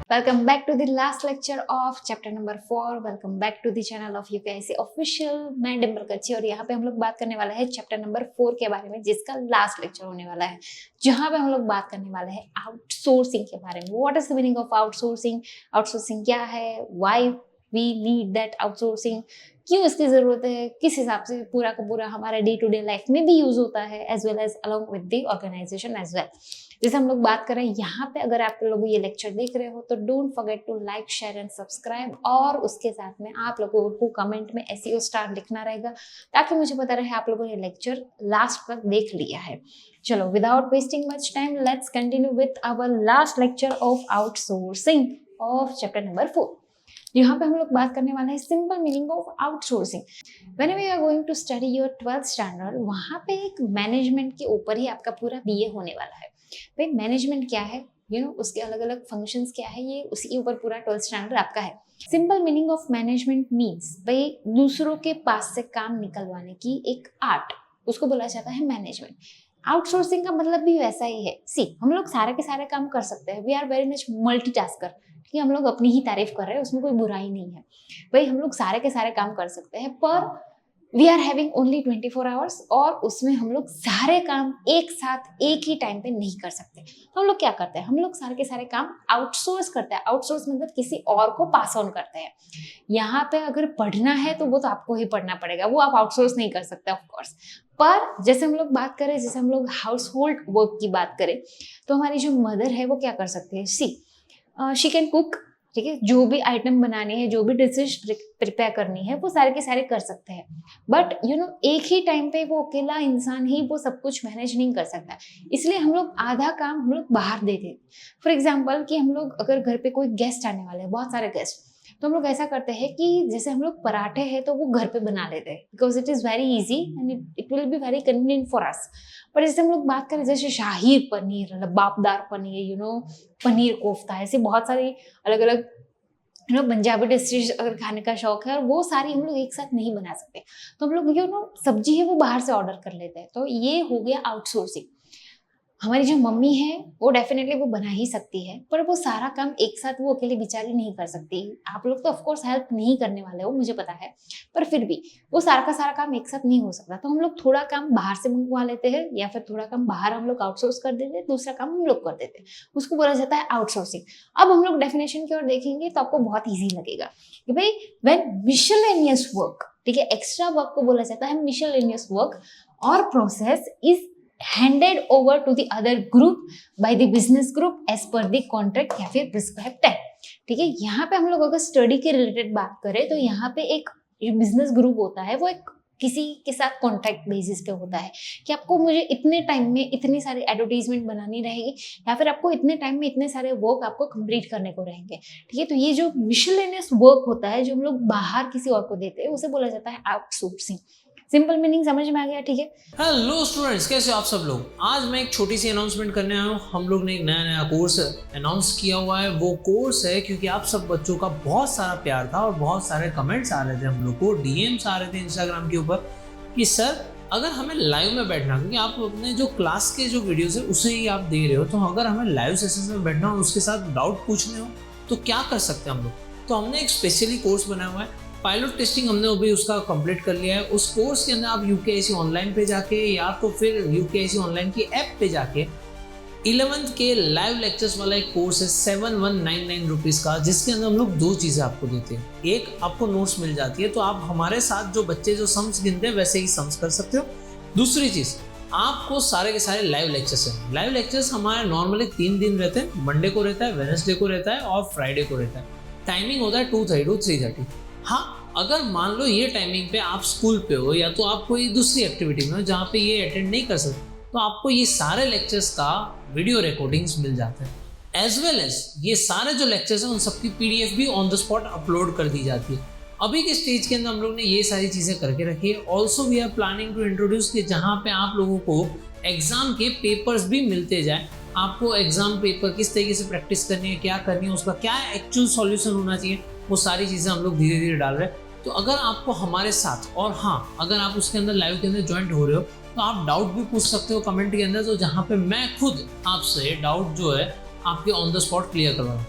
Welcome back to the last lecture of chapter number 4. Welcome back to the channel of UPSC official. मैं डिम्पल कच्ची और यहाँ पे हम लोग बात करने वाला है चैप्टर नंबर 4 के बारे में, जिसका लास्ट लेक्चर होने वाला है, जहाँ पे हम लोग बात करने वाले हैं आउटसोर्सिंग के बारे में. What is the meaning of outsourcing? Outsourcing क्या है? Why we need that outsourcing? क्यों इसकी जरूरत है? किस हिसाब से पूरा का पूरा हमारे डे टू डे लाइफ में भी यूज होता है, as well as along with the organisation as well. जैसे हम लोग बात कर रहे हैं यहाँ पे, अगर आप लोग ये लेक्चर देख रहे हो तो don't forget to like, share and subscribe. और उसके साथ में आप लोगों को कमेंट में SEO स्टार लिखना रहेगा, ताकि मुझे पता रहे आप लोगों ने लेक्चर लास्ट तक देख लिया है. चलो, without wasting much time, let's continue with our last lecture of outsourcing of chapter number 4. यहाँ पे हम लोग बात करने वाले हैं simple meaning of outsourcing. Whenever you are going to study your 12th standard, वहाँ पे एक मैनेजमेंट के ऊपर ही आपका पूरा BA होने वाला है. भाई मैनेजमेंट क्या है, उसके अलग अलग फंक्शंस क्या है, ये उसी के ऊपर पूरा 12th स्टैंडर्ड आपका है. Simple meaning of management means भाई दूसरों के पास से काम निकलवाने की एक आर्ट, उसको बोला जाता है मैनेजमेंट. आउटसोर्सिंग का मतलब भी वैसा ही है. हम लोग सारे के सारे काम कर सकते हैं. We are very much multitasker. ठीक है, हम लोग अपनी ही तारीफ कर रहे हैं, उसमें कोई बुराई नहीं है. भाई हम लोग सारे के सारे काम कर सकते हैं, पर we are having only 24 hours, और उसमें हम लोग सारे काम एक साथ एक ही टाइम पे नहीं कर सकते. तो हम लोग क्या करते हैं, हम लोग सारे के सारे काम आउटसोर्स करते हैं. आउटसोर्स मतलब किसी और को पास ऑन करते हैं. यहाँ पे अगर पढ़ना है तो वो तो आपको ही पढ़ना पड़ेगा, वो आप आउटसोर्स नहीं कर सकते ऑफ कोर्स. पर जैसे हम लोग बात करें, जैसे हम लोग हाउस होल्ड वर्क की बात करें, तो हमारी जो मदर है वो क्या कर सकते हैं, शी कैन कुक. ठीक है, जो भी आइटम बनाने हैं, जो भी डिशेज प्रिपेयर करनी है, वो सारे के सारे कर सकते हैं. बट एक ही टाइम पे वो अकेला इंसान ही वो सब कुछ मैनेज नहीं कर सकता. इसलिए हम लोग आधा काम हम लोग बाहर देते हैं. फॉर एग्जाम्पल कि हम लोग अगर घर पे कोई गेस्ट आने वाले हैं, बहुत सारे गेस्ट, तो हम लोग ऐसा करते हैं कि जैसे हम लोग पराठे हैं तो वो घर पे बना लेते हैं, because it is very easy and it will be very convenient for us. पर जैसे हम लोग बात करें जैसे शाही पनीर, लबाबदार पनीर, पनीर कोफ्ता, ऐसे बहुत सारी अलग अलग पंजाबी डिशेज अगर खाने का शौक है, और वो सारी हम लोग एक साथ नहीं बना सकते, तो हम लोग सब्जी है वो बाहर से ऑर्डर कर लेते हैं. तो ये हो गया आउटसोर्सिंग. हमारी जो मम्मी है वो डेफिनेटली वो बना ही सकती है, पर वो सारा काम एक साथ वो अकेले बेचारी नहीं कर सकती. आप लोग तो ऑफकोर्स हेल्प नहीं करने वाले हो, मुझे पता है, पर फिर भी वो सारा का सारा काम एक साथ नहीं हो सकता. तो हम लोग थोड़ा काम बाहर से मंगवा लेते हैं, या फिर थोड़ा काम बाहर हम लोग आउटसोर्स कर देते हैं, दूसरा काम हम लोग कर देते हैं. उसको बोला जाता है आउटसोर्सिंग. अब हम लोग डेफिनेशन की ओर देखेंगे तो आपको बहुत ईजी लगेगा कि भाई व्हेन मिसलेनियस वर्क, ठीक है, एक्स्ट्रा वर्क को बोला जाता है मिसलेनियस वर्क, और process is handed over to the other group by the business group as per the contract या फिर prescribed time. ठीक है, यहाँ पे हम लोग अगर स्टडी के रिलेटेड बात करें तो यहाँ पे एक बिजनेस ग्रुप होता है, वो एक किसी के साथ कॉन्ट्रैक्ट बेसिस पे होता है कि आपको मुझे इतने टाइम में इतनी सारी एडवर्टीजमेंट बनानी रहेगी, या फिर आपको इतने टाइम में इतने सारे वर्क आपको कंप्लीट करने को रहेंगे. ठीक है, तो ये जो मिसलेनियस वर्क होता है, जो हम लोग बाहर किसी और को देते हैं, उसे बोला जाता है आउटसोर्सिंग. सिंपल मीनिंग समझ में आ गया? ठीक है. हेलो स्टूडेंट्स, कैसे हो आप सब लोग? आज मैं एक छोटी सी अनाउंसमेंट करने आया हूँ. हम लोग ने एक नया कोर्स अनाउंस किया हुआ है. वो कोर्स है क्योंकि आप सब बच्चों का बहुत सारा प्यार था और बहुत सारे कमेंट्स आ रहे थे, हम लोग को DMs आ रहे थे इंस्टाग्राम के ऊपर कि सर अगर हमें लाइव में बैठना, क्योंकि आप अपने जो क्लास के जो वीडियोस है उसे ही आप दे रहे हो, तो अगर हमें लाइव सेशन में बैठना हो, उसके साथ डाउट पूछने हो, तो क्या कर सकते हैं हम लोग? तो हमने एक स्पेशली कोर्स बनाया हुआ है. पायलट टेस्टिंग हमने अभी उसका कंप्लीट कर लिया है. उस कोर्स के अंदर आप UKIC ऑनलाइन पे जाके, या तो फिर UKIC ऑनलाइन की ऐप पे जाके 11th के लाइव लेक्चर्स वाला एक कोर्स है 7199 रुपीज़ का, जिसके अंदर हम लोग 2 चीज़ें आपको देते हैं. एक, आपको नोट्स मिल जाती है, तो आप हमारे साथ जो बच्चे जो सम्स गिनते हैं वैसे ही सम्स कर सकते हो. दूसरी चीज़, आपको सारे के सारे लाइव लेक्चर्स हैं. लाइव लेक्चर्स हमारे नॉर्मली 3 दिन रहते हैं. मंडे को रहता है, वेडनेसडे को रहता है और फ्राइडे को रहता है. टाइमिंग होता है 2:30 to 3:30. हाँ, अगर मान लो ये टाइमिंग पे आप स्कूल पे हो, या तो आप कोई दूसरी एक्टिविटी में हो जहाँ पे ये अटेंड नहीं कर सकते, तो आपको ये सारे लेक्चर्स का वीडियो रिकॉर्डिंग्स मिल जाते हैं. एज वेल एज ये सारे जो लेक्चर्स हैं उन सबकी PDF भी ऑन द स्पॉट अपलोड कर दी जाती है. अभी के स्टेज के अंदर हम लोग ने ये सारी चीज़ें करके रखी है. Also we are planning to introduce कि जहाँ पे आप लोगों को एग्जाम के पेपर्स भी मिलते जाए. आपको एग्जाम पेपर किस तरीके से प्रैक्टिस करनी है, क्या करनी है, उसका क्या एक्चुअल सॉल्यूशन होना चाहिए, वो सारी चीज़ें हम लोग धीरे धीरे डाल रहे हैं. तो अगर आपको हमारे साथ, और हाँ अगर आप उसके अंदर लाइव के अंदर ज्वाइंट हो रहे हो, तो आप डाउट भी पूछ सकते हो कमेंट के अंदर, तो जहाँ पे मैं खुद आपसे डाउट जो है आपके ऑन द स्पॉट क्लियर करवाऊँ.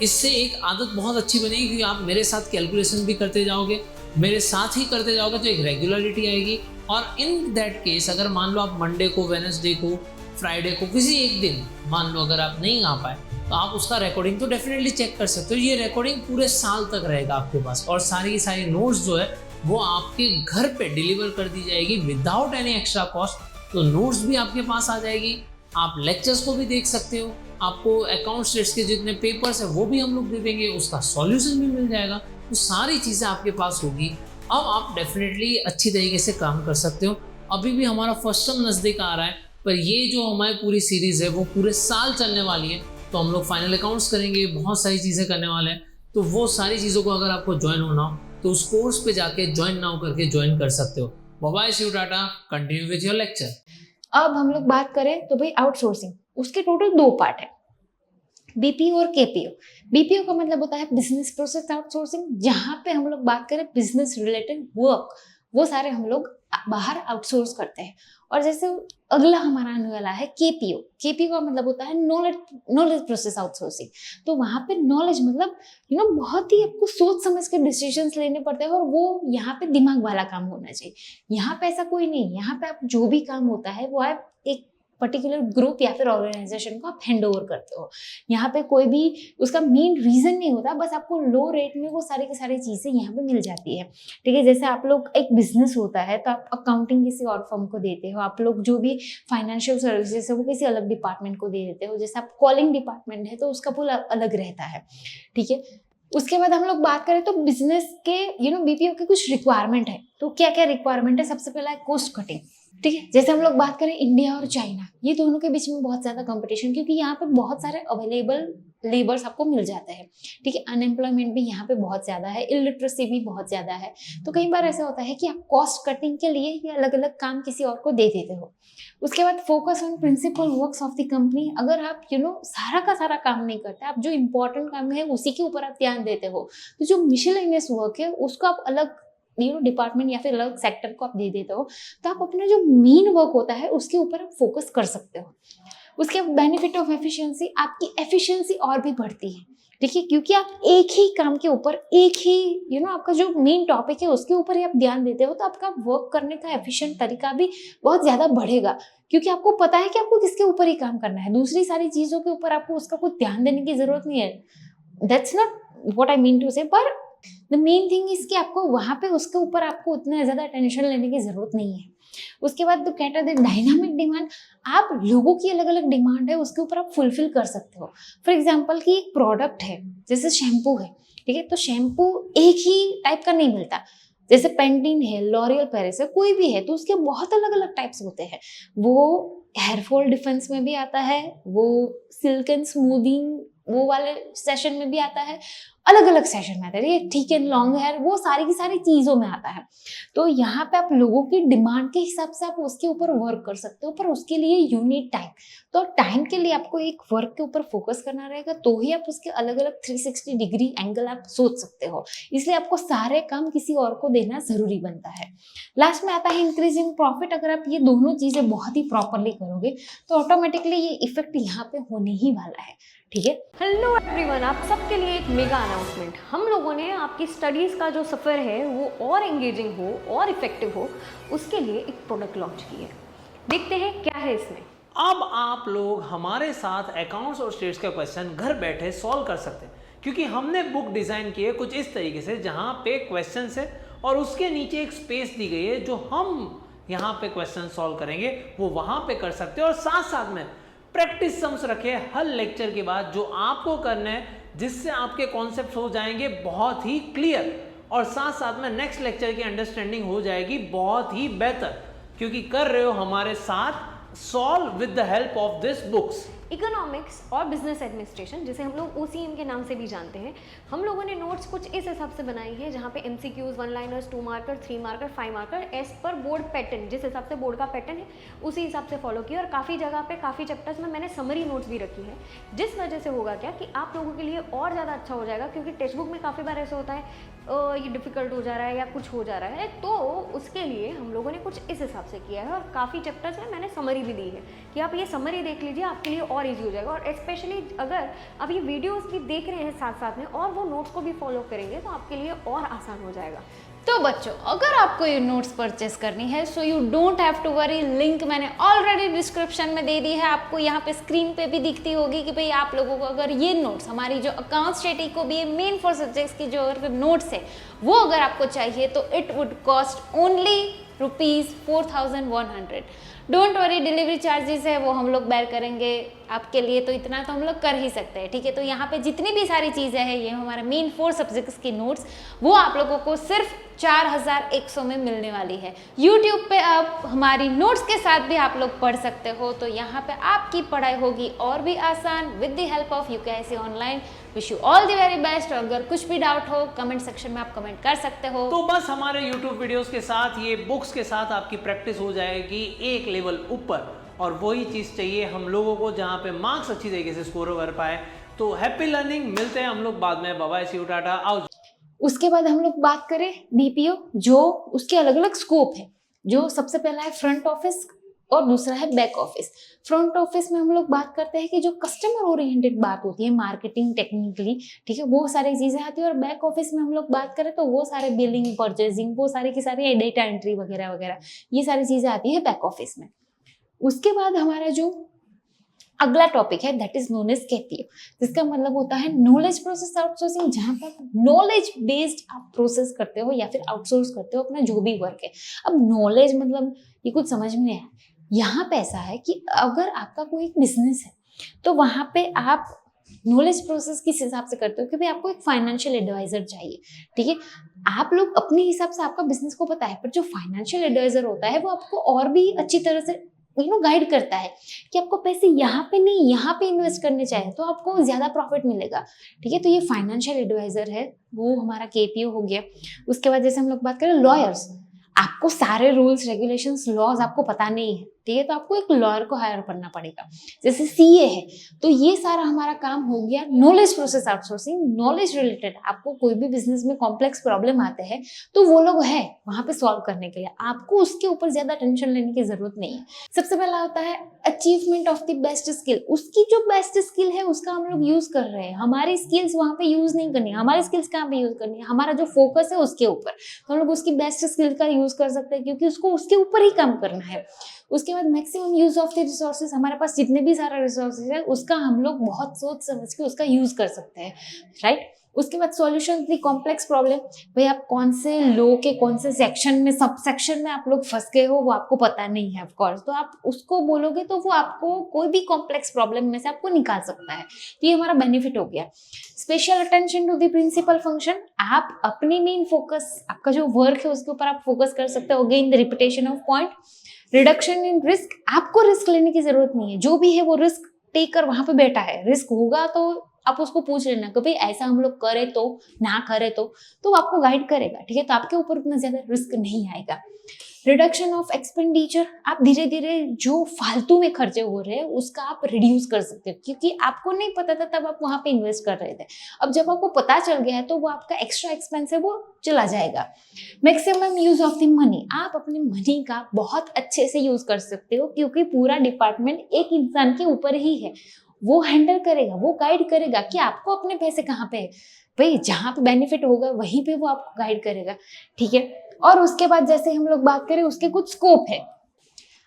इससे एक आदत बहुत अच्छी बनेगी, क्योंकि आप मेरे साथ कैलकुलेशन भी करते जाओगे, मेरे साथ ही करते जाओगे, तो एक रेगुलरिटी आएगी। और इन दैट केस अगर मान लो आप मंडे को, वेडनेसडे को, फ्राइडे को, किसी एक दिन मान लो अगर आप नहीं आ पाए, तो आप उसका रिकॉर्डिंग तो डेफिनेटली चेक कर सकते हो। ये रिकॉर्डिंग पूरे साल तक रहेगा आपके पास, और सारी की सारी नोट्स जो है वो आपके घर पे डिलीवर कर दी जाएगी विदाउट एनी एक्स्ट्रा कॉस्ट। तो नोट्स भी आपके पास आ जाएगी, आप लेक्चर्स को भी देख सकते हो, आपको अकाउंट स्टेट्स के जितने पेपर्स है वो भी हम लोग दे देंगे, उसका सॉल्यूशन भी मिल जाएगा। तो सारी चीज़ें आपके पास होगी। अब आप डेफिनेटली अच्छी तरीके से काम कर सकते हो। अभी भी हमारा फर्स्ट टर्म नज़दीक आ रहा है, पर ये जो हमारी पूरी सीरीज़ है वो पूरे साल चलने वाली है। तो हम लोग फाइनल अकाउंट्स करेंगे, बहुत सारी चीज़ें करने वाले हैं। तो वो सारी चीज़ों को अगर आपको ज्वाइन होना हो तो उस कोर्स पे जाके ज्वाइन नाउ करके ज्वाइन कर सकते हो। Bye, see you, tata, continue with your lecture. अब हम लोग बात करें तो भाई आउटसोर्सिंग, उसके टोटल 2 पार्ट है, बीपीओ और केपीओ। बीपीओ का मतलब होता है बिजनेस प्रोसेस आउटसोर्सिंग, जहां पे हम लोग बात करें बिजनेस रिलेटेड वर्क, वो सारे हम लोग बाहर आउटसोर्स करते हैं। और जैसे अगला हमारा आने वाला है केपीओ। केपीओ का मतलब होता है नॉलेज प्रोसेस आउटसोर्सिंग। तो वहां पे नॉलेज मतलब बहुत ही आपको सोच समझ के डिसीजंस लेने पड़ते हैं, और वो यहाँ पे दिमाग वाला काम होना चाहिए। यहाँ पे ऐसा कोई नहीं, यहाँ पे आप जो भी काम होता है वो आप एक पर्टिकुलर ग्रुप या फिर ऑर्गेनाइजेशन को आप हैंड ओवर करते हो। यहाँ पे कोई भी उसका मेन रीजन नहीं होता, बस आपको लो रेट में वो सारी की सारी चीजें यहाँ पे मिल जाती है। ठीक है, जैसे आप लोग एक बिजनेस होता है तो आप अकाउंटिंग किसी और फर्म को देते हो, आप लोग जो भी फाइनेंशियल सर्विसेज है वो किसी अलग डिपार्टमेंट को दे देते हो। जैसे आप कॉलिंग डिपार्टमेंट है तो उसका पूल अलग रहता है। ठीक है, उसके बाद हम लोग बात करें तो बिजनेस के बीपीओ के कुछ रिक्वायरमेंट है। तो क्या क्या रिक्वायरमेंट है? सबसे पहला है कॉस्ट कटिंग। ठीक है, जैसे हम लोग बात करें इंडिया और चाइना, ये दोनों के बीच में बहुत ज्यादा कंपटीशन, क्योंकि यहाँ पे बहुत सारे अवेलेबल लेबर्स आपको मिल जाते हैं। ठीक है, अनएम्प्लॉयमेंट भी यहाँ पे बहुत ज्यादा है, इलिटरेसी भी बहुत ज्यादा है। तो कई बार ऐसा होता है कि आप कॉस्ट कटिंग के लिए ये अलग अलग काम किसी और को दे देते हो। उसके बाद focus on principal works of the company. अगर आप सारा का सारा काम नहीं करते, आप जो इंपॉर्टेंट काम है उसी के ऊपर आप ध्यान देते हो, तो जो मिसलेनियस वर्क है उसको आप अलग डिपार्टमेंट या फिर अलग सेक्टर को आप दे देते हो। तो आप अपना जो मेन वर्क होता है उसके ऊपर आप फोकस कर सकते हो। उसके बेनिफिट ऑफ एफिशिएंसी, आपकी एफिशिएंसी और भी बढ़ती है। देखिए, क्योंकि आप एक ही काम के ऊपर एक ही आपका जो मेन टॉपिक है उसके ऊपर ही आप ध्यान देते हो, तो आपका वर्क करने का एफिशिएंट तरीका भी बहुत ज्यादा बढ़ेगा, क्योंकि आपको पता है कि आपको किसके ऊपर ही काम करना है। दूसरी सारी चीजों के ऊपर आपको उसका कुछ ध्यान देने की जरूरत नहीं है। That's not what I mean to say, पर द मेन थिंग इज कि आपको वहां पे उसके ऊपर आपको उतना ज्यादा टेंशन लेने की जरूरत नहीं है। उसके बाद तो कहते हैं डायनामिक डिमांड, आप लोगों की अलग अलग डिमांड है उसके ऊपर आप फुलफिल कर सकते हो। फॉर एग्जाम्पल कि एक प्रोडक्ट है, जैसे शैम्पू है, ठीक है, तो शैम्पू एक ही टाइप का नहीं मिलता। जैसे पेंटीन है, लॉरियल पेरिस है, कोई भी है, तो उसके बहुत अलग अलग टाइप्स होते हैं। वो हेयरफॉल डिफेंस में भी आता है, वो सिल्क एंड स्मूदिंग वो वाले सेशन में भी आता है, अलग अलग सेशन में आता है। ये थिक एंड लॉन्ग हेयर, वो सारी की सारी चीजों में आता है। तो यहाँ पे आप लोगों की डिमांड के हिसाब से आप उसके ऊपर वर्क कर सकते हो, पर उसके लिए यू नीड टाइम। तो टाइम के लिए आपको एक वर्क के ऊपर फोकस करना रहेगा, तो ही आप उसके अलग अलग 360 डिग्री एंगल आप सोच सकते हो। इसलिए आपको सारे काम किसी और को देना जरूरी बनता है। लास्ट में आता है इंक्रीजिंग प्रॉफिट। अगर आप ये दोनों चीजें बहुत ही प्रॉपरली करोगे तो ऑटोमेटिकली ये इफेक्ट यहाँ पे होने ही वाला है। ठीक है, हेलो एवरीवन, आप सबके लिए एक मेगा अनाउंसमेंट। हम लोगों ने आपकी स्टडीज़ का जो सफ़र है वो और एंगेजिंग हो और इफेक्टिव हो, उसके लिए एक प्रोडक्ट लॉन्च की है। देखते हैं क्या है इसमें। अब आप लोग हमारे साथ अकाउंट्स और स्टेट्स के क्वेश्चन घर बैठे सॉल्व कर सकते हैं, क्योंकि हमने बुक डिज़ाइन की है कुछ इस तरीके से, जहाँ पे क्वेश्चन है और उसके नीचे एक स्पेस दी गई है, जो हम यहाँ पे क्वेश्चन सॉल्व करेंगे वो वहाँ पे कर सकते हैं। और साथ साथ में प्रैक्टिस सम्स रखे हर लेक्चर के बाद, जो आपको करना है, जिससे आपके कॉन्सेप्ट हो जाएंगे बहुत ही क्लियर, और साथ साथ में नेक्स्ट लेक्चर की अंडरस्टैंडिंग हो जाएगी बहुत ही बेहतर, क्योंकि कर रहे हो हमारे साथ solve with the help of this books. Economics और बिजनेस एडमिनिस्ट्रेशन, जिसे हम लोग OCM के नाम से भी जानते हैं, हम लोगों ने नोट्स कुछ इस हिसाब से बनाई है, जहाँ पे MCQs, 1 liners, 2 marker, 3 marker, 5 marker as per board pattern, जिस हिसाब से बोर्ड का पैटर्न है उसी हिसाब से फॉलो किया। और काफ़ी जगह पे काफ़ी चैप्टर्स में मैंने समरी नोट्स भी रखी है, जिस वजह से होगा क्या कि आप लोगों के लिए और ज़्यादा अच्छा हो जाएगा, क्योंकि टेक्स्ट बुक में काफ़ी बार ऐसा होता है ये डिफ़िकल्ट हो जा रहा है या कुछ हो जा रहा है, तो उसके लिए हम लोगों ने कुछ इस हिसाब से किया है। और काफ़ी चैप्टर्स में मैंने समरी भी दी है कि आप ये समरी देख लीजिए, आपके लिए और और ईजी हो जाएगा। और स्पेशली अगर अब ये वीडियोस भी देख रहे हैं साथ साथ में और वो नोट्स को भी फॉलो करेंगे तो आपके लिए और आसान हो जाएगा। तो बच्चों, अगर आपको ये नोट्स परचेस करनी है so you don't have to worry, link मैंने ऑलरेडी डिस्क्रिप्शन में दे दी है। आपको यहाँ पे स्क्रीन पे भी दिखती होगी कि भाई आप लोगों को अगर ये नोट्स, हमारी जो अकाउंट स्टडी को भी मेन 4 सब्जेक्ट्स की जो अगर नोट्स है वो अगर आपको चाहिए तो it would cost only ₹4100। Don't worry, delivery charges है वो हम लोग बेयर करेंगे आपके लिए, तो इतना तो हम लोग कर ही सकते हैं, ठीक है। तो यहाँ पे जितनी भी सारी चीज़ें हैं, ये हमारे मेन 4 सब्जेक्ट्स की नोट्स, वो आप लोगों को सिर्फ 4100 में मिलने वाली है। YouTube पे आप हमारी नोट्स के साथ भी आप लोग पढ़ सकते हो, तो यहाँ पे आपकी पढ़ाई होगी और भी आसान with the help of UKIC online. Wish you all the very best. और अगर कुछ भी डाउट हो कमेंट सेक्शन में आप कमेंट कर सकते हो। तो बस हमारे YouTube वीडियोस के साथ ये बुक्स के साथ आपकी प्रैक्टिस हो जाएगी एक लेवल ऊपर, और वही चीज़ चाहिए हम लोगों को जहाँ पे मार्क्स अच्छी तरीके से स्कोर कर पाए। तो हैप्पी लर्निंग, मिलते हैं हम लोग बाद में। Bye bye, see you, tata, आओ। उसके बाद हम लोग बात करें BPO, जो उसके अलग अलग स्कोप है। जो सबसे पहला है फ्रंट ऑफिस और दूसरा है बैक ऑफिस। फ्रंट ऑफिस में हम लोग बात करते हैं कि जो कस्टमर ओरिएंटेड बात होती है, मार्केटिंग, टेक्निकली, ठीक है, वो सारी चीजें आती है। और बैक ऑफिस में हम लोग बात करें तो वो सारे बिलिंग, परचेजिंग, वो सारी की सारी डेटा एंट्री वगैरह वगैरह, ये सारी चीजें आती है बैक ऑफिस में। उसके बाद हमारा जो अगला टॉपिक है that is known as KPO, जिसका मतलब होता है नॉलेज प्रोसेस आउटसोर्सिंग, जहां पर नॉलेज बेस्ड आप प्रोसेस करते हो या फिर आउटसोर्स करते हो अपना जो भी वर्क है। अब नॉलेज मतलब ये कुछ समझ में नहीं आया। यहाँ पे ऐसा है कि अगर आपका कोई एक बिजनेस है तो वहां पे आप नॉलेज प्रोसेस किस हिसाब से करते हो कि भाई आपको एक फाइनेंशियल एडवाइजर चाहिए, ठीक है। आप लोग अपने हिसाब से आपका बिजनेस को पता है, पर जो फाइनेंशियल एडवाइजर होता है वो आपको और भी अच्छी तरह से गाइड करता है कि आपको पैसे यहाँ पे नहीं यहाँ पे इन्वेस्ट करने चाहिए तो आपको ज्यादा प्रॉफिट मिलेगा, ठीक है। तो ये फाइनेंशियल एडवाइजर है, वो हमारा KPO हो गया। उसके बाद जैसे हम लोग बात करें लॉयर्स, आपको सारे रूल्स, रेगुलेशंस, लॉज आपको पता नहीं है, ठीक है, तो आपको एक लॉयर को हायर करना पड़ेगा। जैसे CA है, तो ये सारा हमारा काम हो गया knowledge process outsourcing, knowledge related. आपको कोई भी बिजनेस में कॉम्प्लेक्स प्रॉब्लम आते हैं तो वो लोग है वहां पे सॉल्व करने के लिए, आपको उसके ऊपर ज्यादा टेंशन लेने की जरूरत नहीं है। सबसे पहला होता है achievement of the best skill. उसकी जो बेस्ट स्किल है उसका हम लोग यूज कर रहे हैं, हमारी स्किल्स वहां पे यूज नहीं करनी है। हमारी स्किल्स कहाँ पे यूज करनी है, हमारा जो फोकस है उसके ऊपर, तो हम लोग उसकी बेस्ट स्किल का यूज कर सकते हैं क्योंकि उसको उसके ऊपर ही काम करना है। उसके बाद maximum use of the resources, हमारे पास जितने भी सारा रिसोर्सेज है उसका हम लोग बहुत सोच समझ के उसका यूज कर सकते हैं, राइट। उसके बाद सॉल्यूशन दी कॉम्प्लेक्स प्रॉब्लम, भाई आप कौन से लॉ के कौन से सेक्शन में, सब सेक्शन में आप लोग फंस गए हो, वो आपको पता नहीं है ऑफ कोर्स, तो आप उसको बोलोगे तो वो आपको कोई भी कॉम्प्लेक्स प्रॉब्लम में से आपको निकाल सकता है। तो ये हमारा बेनिफिट हो गया। Special attention to the principal function, आप अपने मेन फोकस, आपका जो वर्क है उसके ऊपर आप फोकस कर सकते हो। Again the repetition of point. Reduction in risk, आपको रिस्क लेने की जरूरत नहीं है, जो भी है वो रिस्क टेकर वहां पे बैठा है। रिस्क होगा तो आप उसको पूछ लेना कि भाई ऐसा हम लोग करे तो, ना करे तो आपको गाइड करेगा, ठीक है। तो आपके ऊपर उतना ज्यादा रिस्क नहीं आएगा। रिडक्शन ऑफ एक्सपेंडिचर, आप धीरे धीरे जो फालतू में खर्चे हो रहे हैं उसका आप रिड्यूस कर सकते हो, क्योंकि आपको नहीं पता था तब आप वहां पे इन्वेस्ट कर रहे थे। अब जब आपको पता चल गया है तो वो आपका एक्स्ट्रा एक्सपेंस है वो चला जाएगा। Maximum use of the money, आप अपने मनी का बहुत अच्छे से यूज कर सकते हो क्योंकि पूरा डिपार्टमेंट एक इंसान के ऊपर ही है, वो हैंडल करेगा, वो गाइड करेगा कि आपको अपने पैसे कहाँ पे है, भाई जहाँ पे बेनिफिट होगा वहीं पे वो आपको गाइड करेगा, ठीक है। और उसके बाद जैसे हम लोग बात करें उसके कुछ स्कोप है,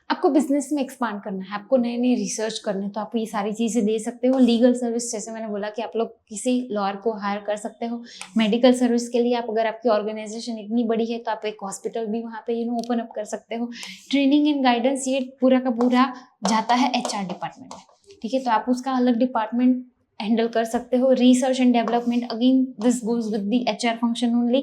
आपको बिजनेस में एक्सपांड करना है, आपको नए नए रिसर्च करने, तो आप ये सारी चीजें दे सकते हो। लीगल सर्विस, जैसे मैंने बोला कि आप लोग किसी लॉयर को हायर कर सकते हो। मेडिकल सर्विस के लिए आप, अगर आपकी ऑर्गेनाइजेशन इतनी बड़ी है तो आप एक हॉस्पिटल भी वहाँ पे ओपन अप कर सकते हो। ट्रेनिंग एंड गाइडेंस, ये पूरा का पूरा जाता है HR डिपार्टमेंट में, ठीक है, तो आप उसका अलग डिपार्टमेंट हैंडल कर सकते हो। Research and development, again this goes with the HR function only.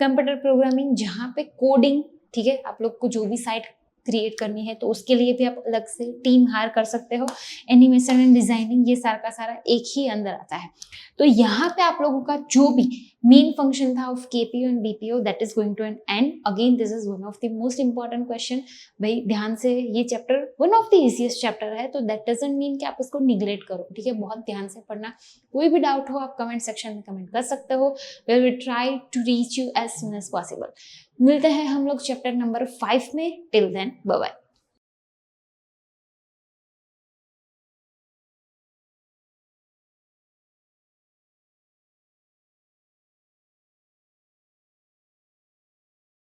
Computer programming, जहाँ पे कोडिंग, ठीक है, आप लोग को जो भी साइट क्रिएट करनी है तो उसके लिए भी आप अलग से टीम हायर कर सकते हो। एनिमेशन एंड डिजाइनिंग, ये सारा का सारा एक ही अंदर आता है। तो यहाँ पे आप लोगों का जो भी मेन फंक्शन था of KPO and BPO that is going to an end. Again this is one of the most important question, भाई ध्यान से, ये chapter one of the easiest chapter है, तो दैट डजंट मीन कि आप इसको निगलेक्ट करो, ठीक है, बहुत ध्यान से पढ़ना। कोई भी डाउट हो आप कमेंट सेक्शन में कमेंट कर सकते हो, we will try to reach you as soon as possible. मिलते हैं हम लोग चैप्टर नंबर 5 में। Till then bye bye.